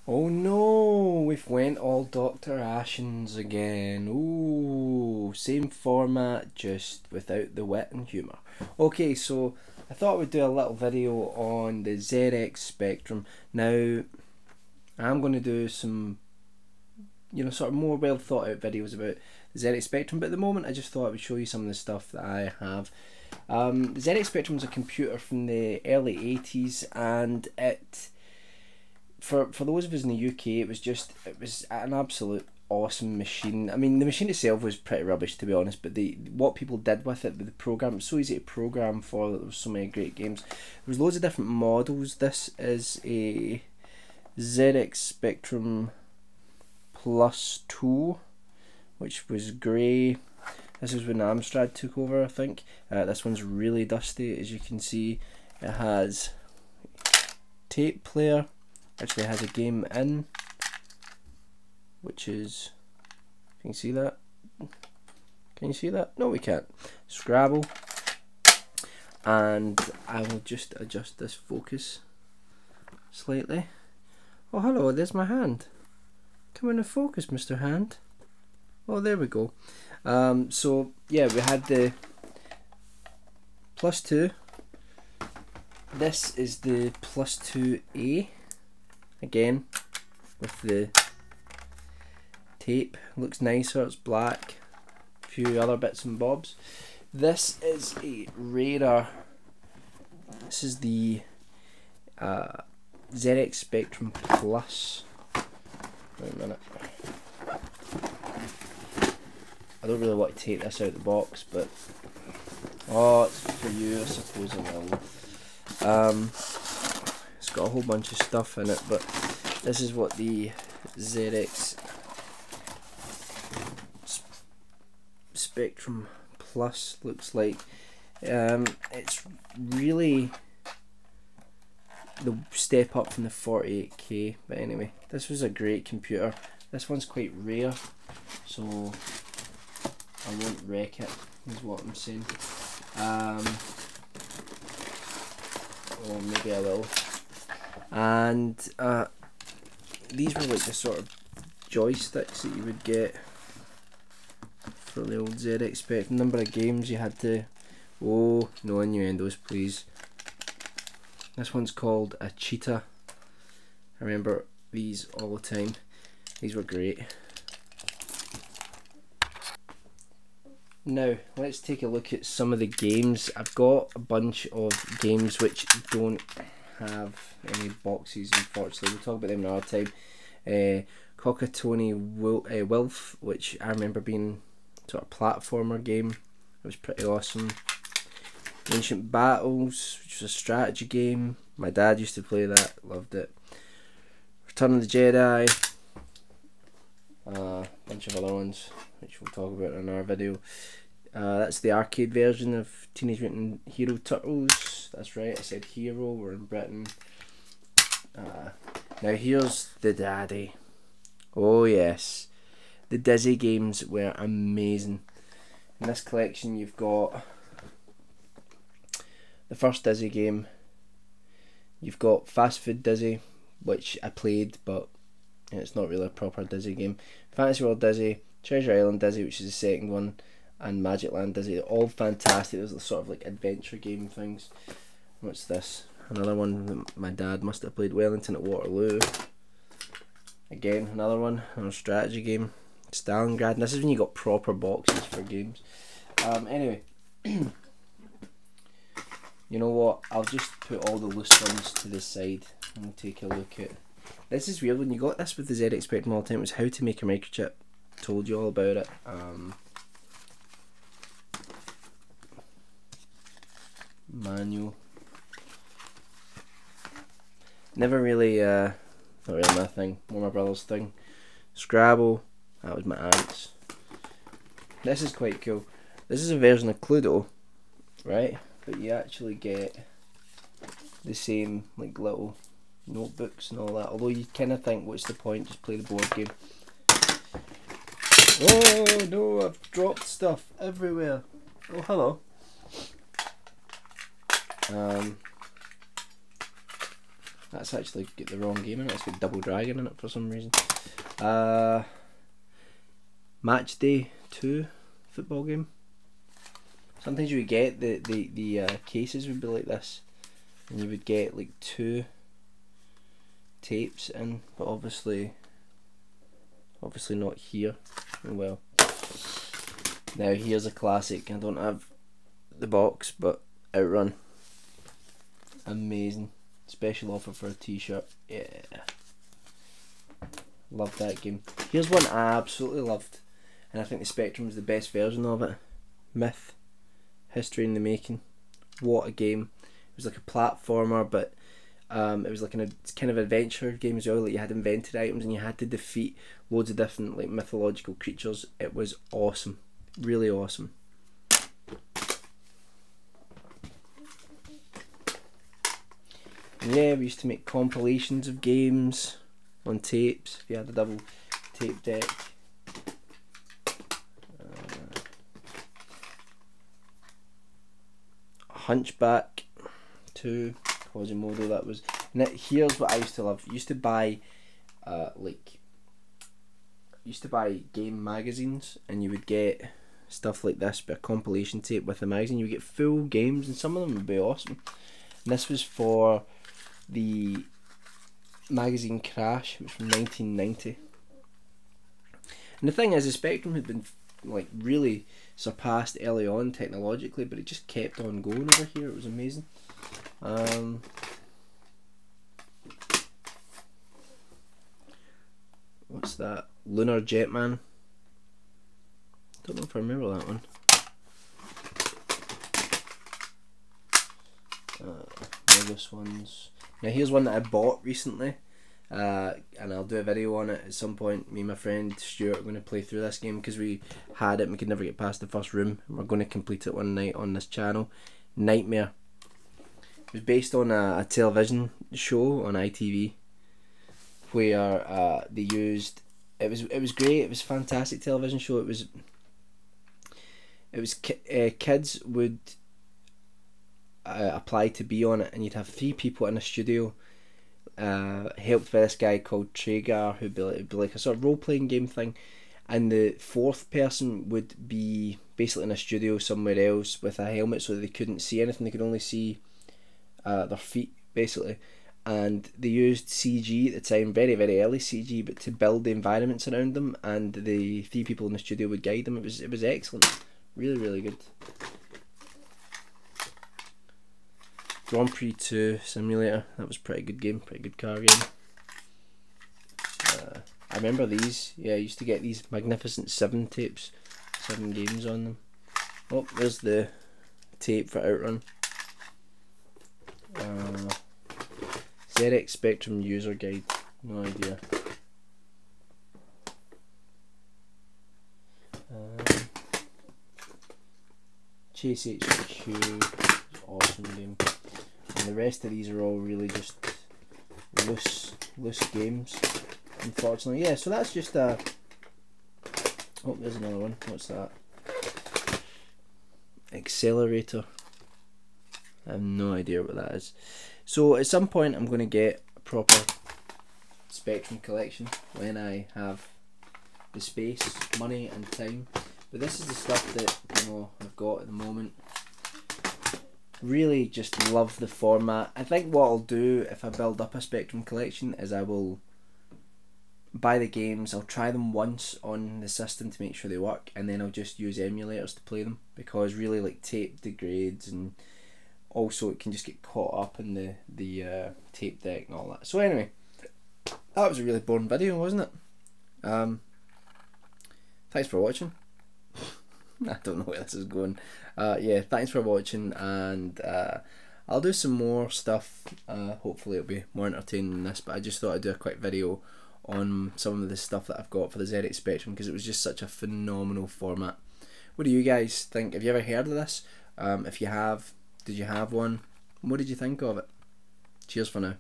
Oh no, we've went all Dr. Ashens again. Ooh, same format, just without the wit and humour. Okay, so I thought we'd do a little video on the ZX Spectrum. Now, I'm going to do some, sort of more well thought out videos about the ZX Spectrum, but at the moment I just thought I would show you some of the stuff that I have. The ZX Spectrum is a computer from the early 80s, and for those of us in the UK, it was an absolute awesome machine. I mean, the machine itself was pretty rubbish, to be honest, but what people did with it, the program, it was so easy to program for that there was so many great games. There was loads of different models. This is a ZX Spectrum Plus 2, which was grey. This is when Amstrad took over, I think. This one's really dusty, as you can see. It has tape player. Actually has a game in, which is, can you see that? Can you see that? No, we can't. Scrabble. And I will just adjust this focus slightly. Oh, hello, there's my hand. Come in and focus, Mr. Hand. Oh, there we go. So, yeah, we had the Plus 2. This is the Plus 2A. Again, with the tape. Looks nicer, it's black. A few other bits and bobs. This is a rarer. This is the ZX Spectrum Plus. Wait a minute. I don't really want to take this out of the box, but it's for you, I suppose I will. It's got a whole bunch of stuff in it, but this is what the ZX Spectrum Plus looks like. It's really the step up from the 48K, but anyway, this was a great computer. This one's quite rare, so I won't wreck it, is what I'm saying. Or maybe I will. And these were like the sort of joysticks that you would get for the old ZX Spectrum. Number of games you had to. Oh, no innuendos, please. This one's called a Cheetah. I remember these all the time. These were great. Now, let's take a look at some of the games. I've got a bunch of games which don't have any boxes, unfortunately. We'll talk about them another time. Cockatony Wolf, which I remember being sort of platformer game. It was pretty awesome. Ancient Battles, which was a strategy game. My dad used to play that, loved it. Return of the Jedi. A bunch of other ones, which we'll talk about in our video. That's the arcade version of Teenage Mutant Hero Turtles. That's right, I said hero, we're in Britain. Now here's the daddy. Oh yes, the Dizzy games were amazing. In this collection you've got the first Dizzy game. You've got Fast Food Dizzy, which I played, but it's not really a proper Dizzy game. Fantasy World Dizzy, Treasure Island Dizzy, which is the second one, and Magic Land Dizzy. They're all fantastic. Those are sort of like adventure game things. What's this? Another one that my dad must have played. Wellington at Waterloo. Again, another one, another strategy game. Stalingrad. And this is when you got proper boxes for games. Anyway, you know what? I'll just put all the loose ones to the side and take a look at. This is weird, when you got this with the ZX Spectrum all the time, it was How to Make a Microchip. Told you all about it. Manual. Never really, not really my thing, more my brother's thing. Scrabble, that was my aunt's. This is quite cool. This is a version of Cluedo, right? But you actually get the same like little notebooks and all that, although you kind of think what's the point, just play the board game. Oh no, I've dropped stuff everywhere. Oh hello. That's actually got the wrong game in it. It's got Double Dragon in it for some reason. Match Day 2 football game. Sometimes you would get the cases would be like this, and you would get like 2 tapes in, but obviously not here. Oh well. Now here's a classic. I don't have the box, but Outrun. Amazing. Special offer for a t-shirt. Yeah. Love that game. Here's one I absolutely loved, and I think the Spectrum is the best version of it. Myth. History in the Making. What a game. It was like a platformer, but it was like a kind of adventure game as well. Like you had invented items and you had to defeat loads of different like mythological creatures. It was awesome. Really awesome. And yeah, we used to make compilations of games on tapes. If you had a double tape deck. Hunchback 2, Quasimodo, that was. And here's what I used to love. I used to buy game magazines, and you would get stuff like this, but a compilation tape with a magazine. You would get full games, and some of them would be awesome. And this was for the magazine Crash, which was from 1990. And the thing is, the Spectrum had been like really surpassed early on technologically, but it just kept on going over here. It was amazing. What's that? Lunar Jetman. Don't know if I remember that one. This ones. Now here's one that I bought recently, and I'll do a video on it at some point. Me and my friend Stuart are going to play through this game because we had it and we could never get past the first room. We're going to complete it one night on this channel. Nightmare. It was based on a television show on ITV where they used. It was great. It was a fantastic television show. It was kids would apply to be on it, and you'd have 3 people in a studio, helped by this guy called Traeger, who'd be like a sort of role-playing game thing, and the 4th person would be basically in a studio somewhere else with a helmet so that they couldn't see anything. They could only see their feet basically, and they used CG at the time, very very early CG, but to build the environments around them, and the 3 people in the studio would guide them. It was excellent, really really good. Grand Prix 2 Simulator, that was a pretty good game, pretty good car game. I remember these, yeah, I used to get these Magnificent 7 tapes, 7 games on them. Oh, there's the tape for Outrun. ZX Spectrum User Guide, no idea. Chase HQ, awesome game. And the rest of these are all really just loose games, unfortunately. Yeah, so that's just a. Oh, there's another one. What's that? Accelerator. I have no idea what that is. So at some point I'm going to get a proper Spectrum collection when I have the space, money and time. But this is the stuff that I've got at the moment. Really just love the format. I think what I'll do if I build up a Spectrum collection is I will buy the games, I'll try them once on the system to make sure they work, and then I'll just use emulators to play them, because really like tape degrades, and also it can just get caught up in the tape deck and all that. So anyway, that was a really boring video, wasn't it? Thanks for watching. I don't know where this is going. Yeah, thanks for watching, and I'll do some more stuff. Hopefully it'll be more entertaining than this, but I just thought I'd do a quick video on some of the stuff that I've got for the ZX Spectrum, because it was just such a phenomenal format. What do you guys think? Have you ever heard of this? If you have, did you have one? What did you think of it? Cheers for now.